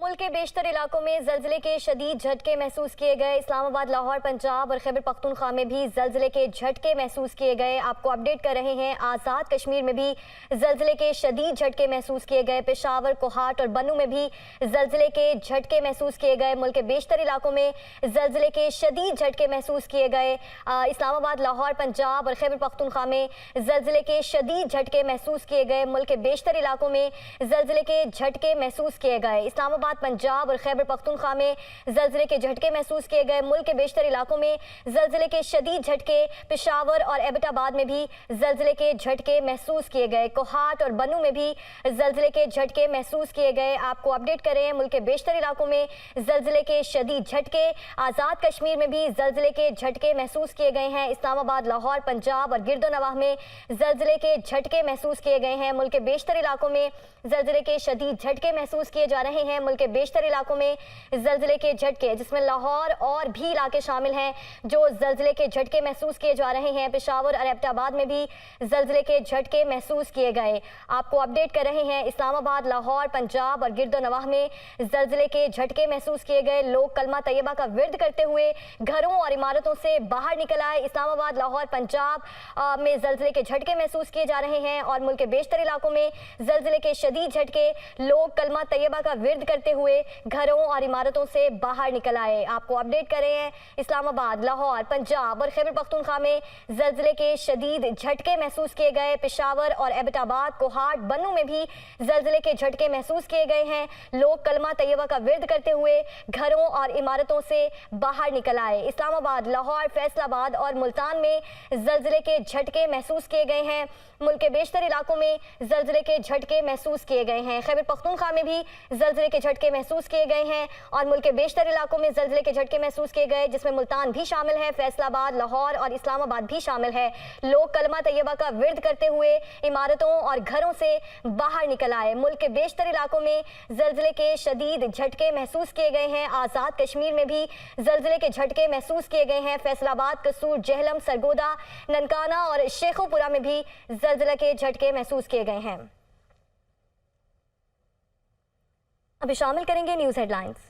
मुल्क के बेशतर इलाकों में ज़लज़ले के शदीद झटके महसूस किए गए। इस्लामाबाद, लाहौर, पंजाब और खैबर पख्तूनख्वा में भी ज़लज़ले के झटके महसूस किए गए। आपको अपडेट कर रहे हैं। आज़ाद कश्मीर में भी ज़लज़ले के शदीद झटके महसूस किए गए। पेशावर, कोहाट और बनू में भी ज़लज़ले के झटके महसूस किए गए। मुल्क के बेशतर इलाकों में ज़लज़ले के शदीद झटके महसूस किए गए। इस्लामाबाद, लाहौर, पंजाब और खैबर पख्तूनख्वा में ज़लज़ले के शदीद झटके महसूस किए गए। मुल्क के बेशतर इलाकों में ज़लज़ले के झटके महसूस किए गए। इस्लामाबाद, पंजाब और खैबर पख्तूनख्वा में ज़लज़ले के झटके महसूस किए गए। मुल्क के बेशतर इलाकों में ज़लज़ले के शदीद झटके। पेशावर और एबटाबाद में भी ज़लज़ले के झटके महसूस किए गए। कोहाट और बनू में भी ज़लज़ले के झटके महसूस किए गए। आपको अपडेट कर रहे हैं। मुल्क के बेशतर इलाकों में ज़लज़ले के शदीद झटके। आज़ाद कश्मीर में भी ज़लज़ले के झटके महसूस किए गए हैं। इस्लामाबाद, लाहौर, पंजाब और गिरदोनवाह में ज़लज़ले के झटके महसूस किए गए हैं। मुल्क के बेशतर इलाकों में ज़लज़ले के शदीद झटके महसूस किए जा रहे हैं। मुल्क के बेशतर इलाकों में ज़लज़ले के झटके, जिसमें लाहौर और भी इलाके शामिल हैं जो ज़लज़ले के झटके महसूस किए जा रहे हैं। पेशावर और एबटाबाद में भी ज़लज़ले के झटके महसूस किए गए। आपको अपडेट कर रहे हैं। इस्लामाबाद, लाहौर, पंजाब और गिरदोनवाह में ज़लज़ले के झटके महसूस किए गए। लोग कलमा तैयबा का विर्द करते हुए घरों और इमारतों से बाहर निकल आए। इस्लामाबाद, लाहौर, पंजाब में ज़लज़ले के झटके महसूस किए जा रहे हैं और मुल्क के बेशतर इलाकों में ज़लज़ले के शदीद झटके। लोग कलमा तैयबा का विर्द करते हुए घरों और इमारतों से बाहर निकल आए। आपको अपडेट कर रहे हैं। इस्लामाबाद, लाहौर, पंजाब और खैबर पख्तूनख्वा में ज़लज़ले के शदीद झटके महसूस किए गए। पेशावर और एबटाबाद, कोहाट, बनू में भी ज़लज़ले के झटके महसूस किए गए हैं। लोग कलमा तैयबा का विर्द करते हुए घरों और इमारतों से बाहर निकल आए। इस्लामाबाद, लाहौर, फैसलाबाद और मुल्तान में ज़लज़ले के झटके महसूस किए गए हैं। मुल्क के बेशतर इलाकों में ज़लज़ले के झटके महसूस किए गए हैं। खैबर पख्तूनख्वा में भी ज़लज़ले के झटके महसूस किए गए हैं और मुल्क के बेशतर इलाकों में ज़लज़ले के झटके महसूस किए गए, जिसमें मुल्तान भी शामिल है, फैसलाबाद, लाहौर और इस्लामाबाद भी शामिल है। लोग कलमा तैयबा का विर्द करते हुए इमारतों और घरों से बाहर निकल आए। मुल्क के बेशतर इलाकों में ज़लज़ले के शदीद झटके महसूस किए गए हैं। आज़ाद कश्मीर में भी ज़लज़ले के झटके महसूस किए गए हैं। फैसलाबाद, कसूर, जहलम, सरगोदा, ननकाना और शेखोपुरा में भी ज़लज़ले के झटके महसूस किए गए हैं। अभी शामिल करेंगे न्यूज़ हेडलाइंस।